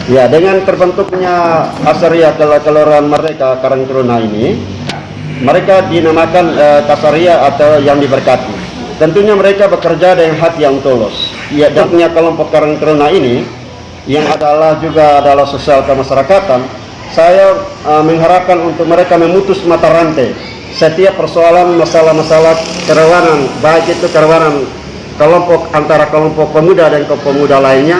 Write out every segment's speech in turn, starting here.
Ya, dengan terbentuknya Kasaria Kelurahan Merdeka Karangtaruna ini, mereka dinamakan Kasaria atau yang diberkati. Tentunya mereka bekerja dengan hati yang tulus. Ya, dan kelompok Karangtaruna ini yang juga adalah sosial kemasyarakatan, saya mengharapkan untuk mereka memutus mata rantai setiap persoalan masalah-masalah kerawanan, baik itu kerawanan kelompok antara kelompok pemuda dan kelompok pemuda lainnya.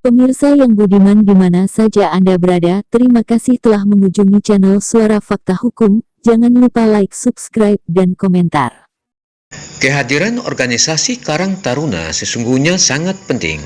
Pemirsa yang budiman di mana saja Anda berada, terima kasih telah mengunjungi channel Suara Fakta Hukum. Jangan lupa like, subscribe, dan komentar. Kehadiran organisasi Karang Taruna sesungguhnya sangat penting,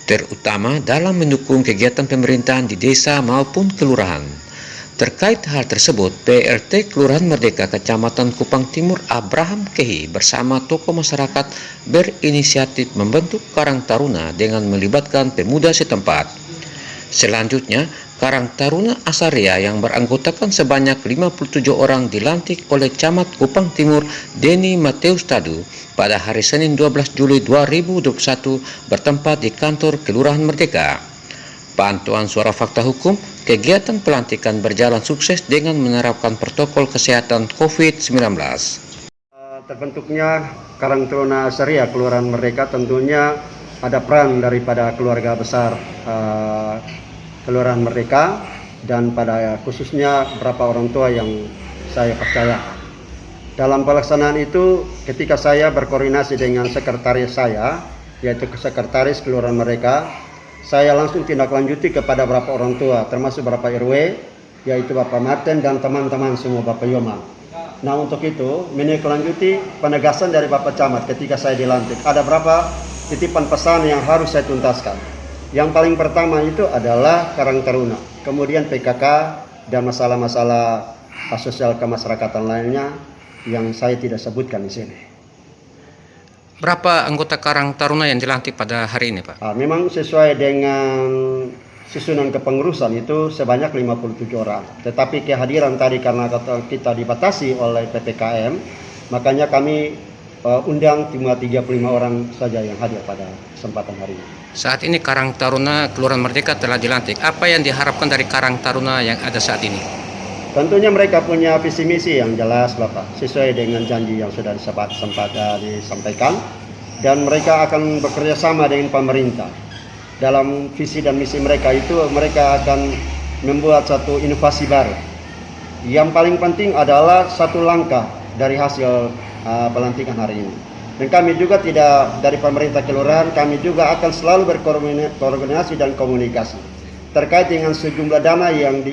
terutama dalam mendukung kegiatan pemerintahan di desa maupun kelurahan. Terkait hal tersebut, PRT Kelurahan Merdeka Kecamatan Kupang Timur Abraham Kehi bersama tokoh masyarakat berinisiatif membentuk Karang Taruna dengan melibatkan pemuda setempat. Selanjutnya, Karang Taruna Asaria yang beranggotakan sebanyak 57 orang dilantik oleh Camat Kupang Timur Denny Mateus Tadu pada hari Senin 12 Juli 2021 bertempat di kantor Kelurahan Merdeka. Pantauan Suara Fakta Hukum, kegiatan pelantikan berjalan sukses dengan menerapkan protokol kesehatan COVID-19. Terbentuknya Karang Taruna Asaria Kelurahan Merdeka tentunya ada peran daripada keluarga besar Kelurahan Merdeka dan pada khususnya beberapa orang tua yang saya percaya. Dalam pelaksanaan itu, ketika saya berkoordinasi dengan sekretaris saya, yaitu sekretaris Kelurahan Merdeka, saya langsung tindak lanjuti kepada beberapa orang tua, termasuk beberapa RW, yaitu Bapak Martin dan teman-teman semua Bapak Yoman. Nah, untuk itu, menindaklanjuti penegasan dari Bapak Camat ketika saya dilantik. Ada berapa titipan pesan yang harus saya tuntaskan. Yang paling pertama itu adalah Karang Taruna, kemudian PKK dan masalah-masalah sosial kemasyarakatan lainnya yang saya tidak sebutkan di sini. Berapa anggota Karang Taruna yang dilantik pada hari ini, Pak? Memang sesuai dengan susunan kepengurusan itu sebanyak 57 orang. Tetapi kehadiran tadi karena kita dibatasi oleh PPKM, makanya kami undang cuma 35 orang saja yang hadir pada kesempatan hari ini. Saat ini Karang Taruna Kelurahan Merdeka telah dilantik. Apa yang diharapkan dari Karang Taruna yang ada saat ini? Tentunya mereka punya visi misi yang jelas, Bapak, sesuai dengan janji yang sudah sempat disampaikan, dan mereka akan bekerja sama dengan pemerintah. Dalam visi dan misi mereka itu, mereka akan membuat satu inovasi baru. Yang paling penting adalah satu langkah dari hasil pelantikan hari ini. Dan kami juga tidak dari pemerintah kelurahan, kami juga akan selalu berkoordinasi dan komunikasi terkait dengan sejumlah dana yang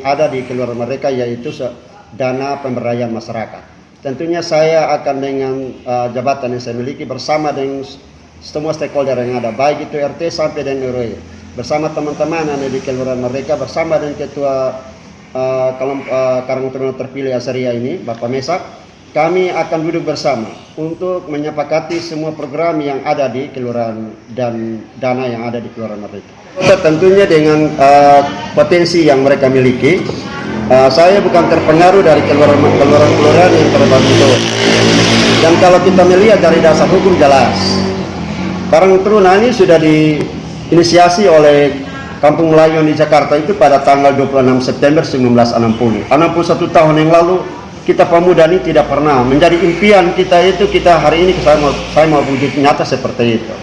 ada di Kelurahan Merdeka, yaitu dana pemberdayaan masyarakat. Tentunya saya akan dengan jabatan yang saya miliki bersama dengan semua stakeholder yang ada, baik itu RT sampai dengan RW, bersama teman-teman yang ada di Kelurahan Merdeka, bersama dengan Ketua Karang Taruna terpilih Asaria ini, Bapak Mesak. Kami akan duduk bersama untuk menyepakati semua program yang ada di kelurahan dan dana yang ada di Kelurahan Merdeka. Tentunya dengan potensi yang mereka miliki, saya bukan terpengaruh dari kelurahan yang terbantu. Dan kalau kita melihat dari dasar hukum jelas, Karang Taruna ini sudah diinisiasi oleh Kampung Melayu di Jakarta itu pada tanggal 26 September 1960. 61 tahun yang lalu, kita pemuda ini tidak pernah menjadi impian kita itu, kita hari ini saya mau wujud nyata seperti itu.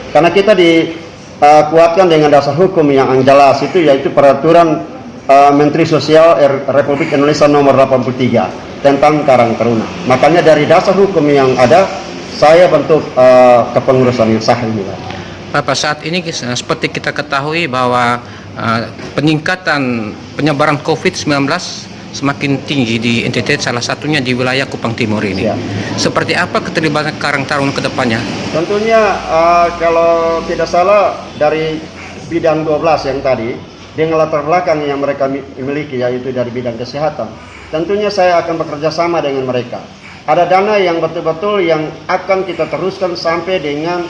Karena kita dikuatkan dengan dasar hukum yang jelas itu, yaitu peraturan Menteri Sosial Republik Indonesia nomor 83 tentang Karang Taruna. Makanya dari dasar hukum yang ada, saya bentuk kepengurusan yang sah ini. Bapak, saat ini seperti kita ketahui bahwa peningkatan penyebaran COVID-19 semakin tinggi di NTT, salah satunya di wilayah Kupang Timur ini. Ya. Seperti apa keterlibatan Karang Taruna ke depannya? Tentunya kalau tidak salah dari bidang 12 yang tadi, dengan latar belakang yang mereka miliki, yaitu dari bidang kesehatan, tentunya saya akan bekerja sama dengan mereka. Ada dana yang betul-betul yang akan kita teruskan sampai dengan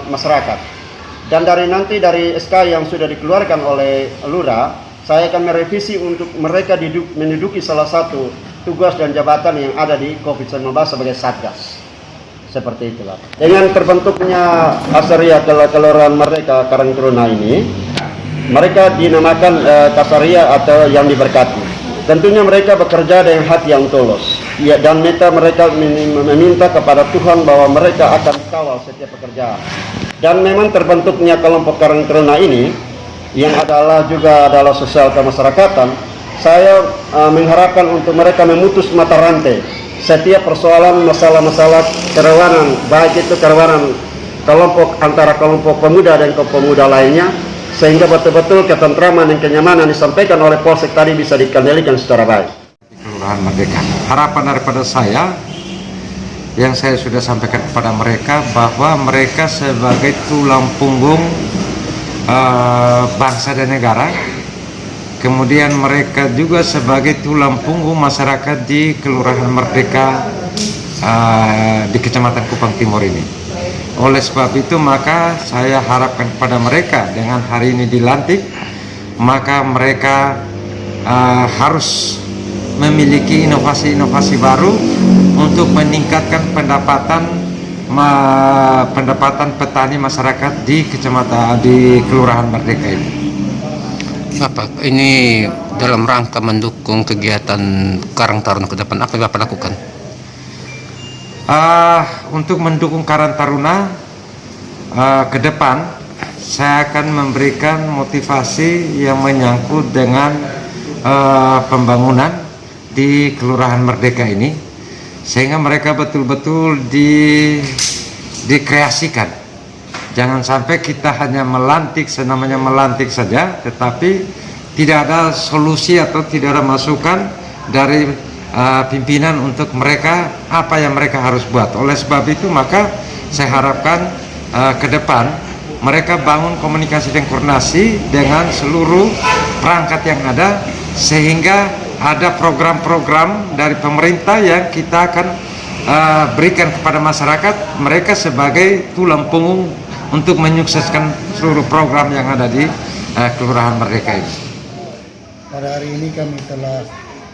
masyarakat. Dan dari SK yang sudah dikeluarkan oleh Lurah, saya akan merevisi untuk mereka menduduki salah satu tugas dan jabatan yang ada di COVID-19 sebagai Satgas. Seperti itulah. Dengan terbentuknya Kasaria Kelurahan Merdeka Karang Taruna ini, mereka dinamakan Kasaria atau yang diberkati. Tentunya mereka bekerja dengan hati yang tulus. Ya, dan mereka meminta kepada Tuhan bahwa mereka akan kawal setiap pekerjaan. Dan memang terbentuknya kelompok Karang Taruna ini yang juga adalah sosial kemasyarakatan, saya mengharapkan untuk mereka memutus mata rantai setiap persoalan masalah-masalah kerawanan, baik itu kerawanan kelompok antara kelompok pemuda dan kelompok pemuda lainnya, sehingga betul-betul ketentraman dan kenyamanan disampaikan oleh Polsek tadi bisa dikendalikan secara baik. Kelurahan Merdeka. Harapan daripada saya yang saya sudah sampaikan kepada mereka bahwa mereka sebagai tulang punggung bangsa dan negara, kemudian mereka juga sebagai tulang punggung masyarakat di Kelurahan Merdeka di Kecamatan Kupang Timur ini. Oleh sebab itu maka saya harapkan kepada mereka dengan hari ini dilantik, maka mereka harus memiliki inovasi-inovasi baru untuk meningkatkan pendapatan petani masyarakat di Kelurahan Merdeka ini. Bapak, ini dalam rangka mendukung kegiatan Karang Taruna ke depan, apa yang Bapak lakukan? Untuk mendukung Karang Taruna ke depan, saya akan memberikan motivasi yang menyangkut dengan pembangunan di Kelurahan Merdeka ini, sehingga mereka betul-betul dikreasikan. Jangan sampai kita hanya melantik, senamanya melantik saja, tetapi tidak ada solusi atau tidak ada masukan dari pimpinan untuk mereka apa yang mereka harus buat. Oleh sebab itu maka saya harapkan ke depan mereka bangun komunikasi dan koordinasi dengan seluruh perangkat yang ada, sehingga ada program-program dari pemerintah yang kita akan berikan kepada masyarakat, mereka sebagai tulang punggung untuk menyukseskan seluruh program yang ada di Kelurahan Merdeka ini. Pada hari ini kami telah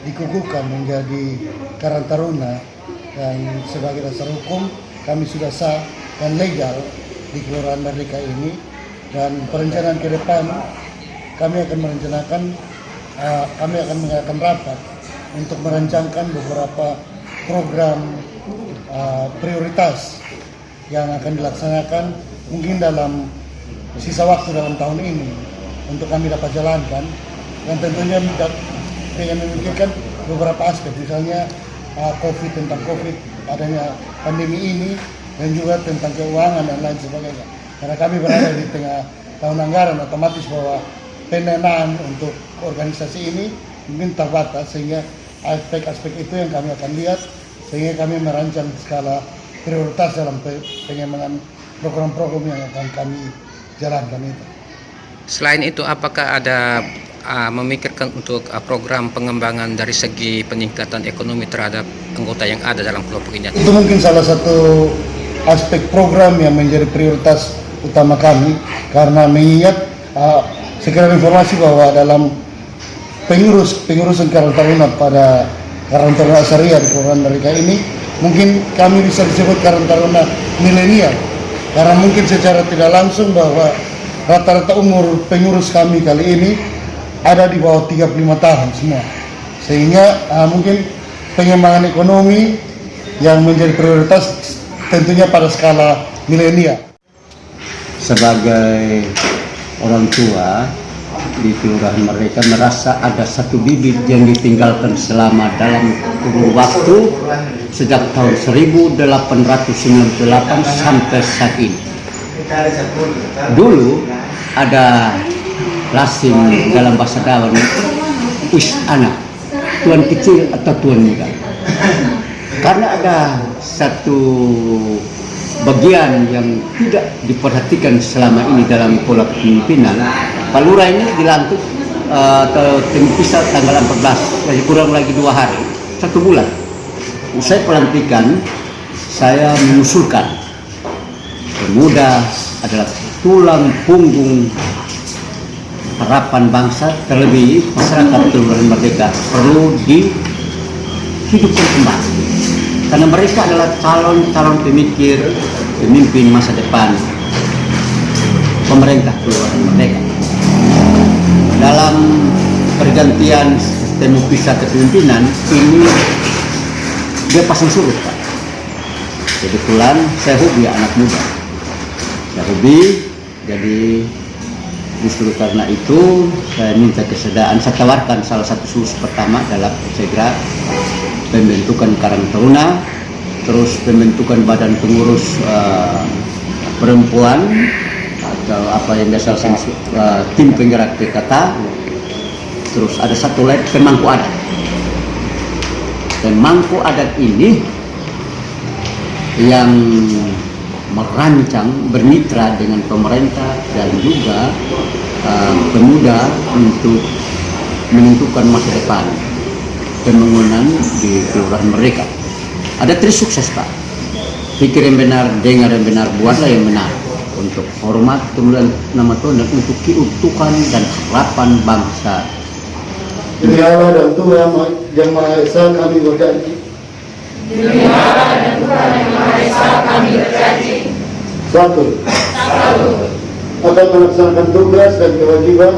dikukuhkan menjadi Karang Taruna, dan sebagai dasar hukum kami sudah sah dan legal di Kelurahan Merdeka ini. Dan perencanaan ke depan kami akan mengadakan rapat untuk merancangkan beberapa program prioritas yang akan dilaksanakan mungkin dalam sisa waktu dalam tahun ini untuk kami dapat jalankan, dan tentunya dengan memikirkan beberapa aspek, misalnya tentang COVID, adanya pandemi ini, dan juga tentang keuangan dan lain sebagainya. Karena kami berada di tengah tahun anggaran, otomatis bahwa pendanaan untuk organisasi ini mungkin terbatas, sehingga aspek-aspek itu yang kami akan lihat, sehingga kami merancang skala prioritas dalam pengembangan program-program yang akan kami jalankan itu. Selain itu, apakah ada memikirkan untuk program pengembangan dari segi peningkatan ekonomi terhadap anggota yang ada dalam kelompok ini? Itu mungkin salah satu aspek program yang menjadi prioritas utama kami, karena mengingat sekedar informasi bahwa dalam pengurusan Karang Taruna pada Karang Taruna Kasaria di Kelurahan Merdeka ini, mungkin kami bisa disebut Karang Taruna milenial, karena mungkin secara tidak langsung bahwa rata-rata umur pengurus kami kali ini ada di bawah 35 tahun semua, sehingga mungkin pengembangan ekonomi yang menjadi prioritas tentunya pada skala milenial. Sebagai orang tua di Kelurahan Merdeka merasa ada satu bibit yang ditinggalkan selama dalam kurun waktu sejak tahun 1898 sampai saat ini. Dulu ada lasing dalam bahasa Dawan, wis anak, tuan kecil atau tuan muda. Karena ada satu bagian yang tidak diperhatikan selama ini dalam pola kepemimpinan, Pak Lurah ini dilantik atau terpisah tanggal 14, jadi kurang lagi 2 hari, 1 bulan. Usai pelantikan, saya mengusulkan pemuda adalah tulang punggung harapan bangsa, terlebih masyarakat Kelurahan Merdeka perlu dihidupkan kembali. Karena mereka adalah calon pemikir, pemimpin masa depan pemerintah Kelurahan Merdeka. Dalam pergantian sistem visa kepemimpinan ini dia pasang surut, Pak. Kebetulan saya hobi anak muda. Saya hobi, jadi justru karena itu saya minta kesediaan, saya tawarkan salah satu solusi pertama dalam segera pembentukan Karang Taruna, terus pembentukan badan pengurus perempuan atau apa yang biasa tim penggerak PKK, terus ada satu lagi pemangku adat. Pemangku adat ini yang merancang bermitra dengan pemerintah dan juga pemuda untuk menentukan masa depan pembangunan di Kelurahan Merdeka. Ada trik sukses, Pak. Pikir yang benar, dengar yang benar, buatlah yang benar. Untuk hormat kemuliaan nama Tuhan dan untuk keutuhan dan harapan bangsa. Demi Allah dan Tuhan Yang Maha Esa kami berjanji. Demi Allah dan Tuhan Yang Maha Esa kami berjanji. Satu. Akan melaksanakan tugas dan kewajiban.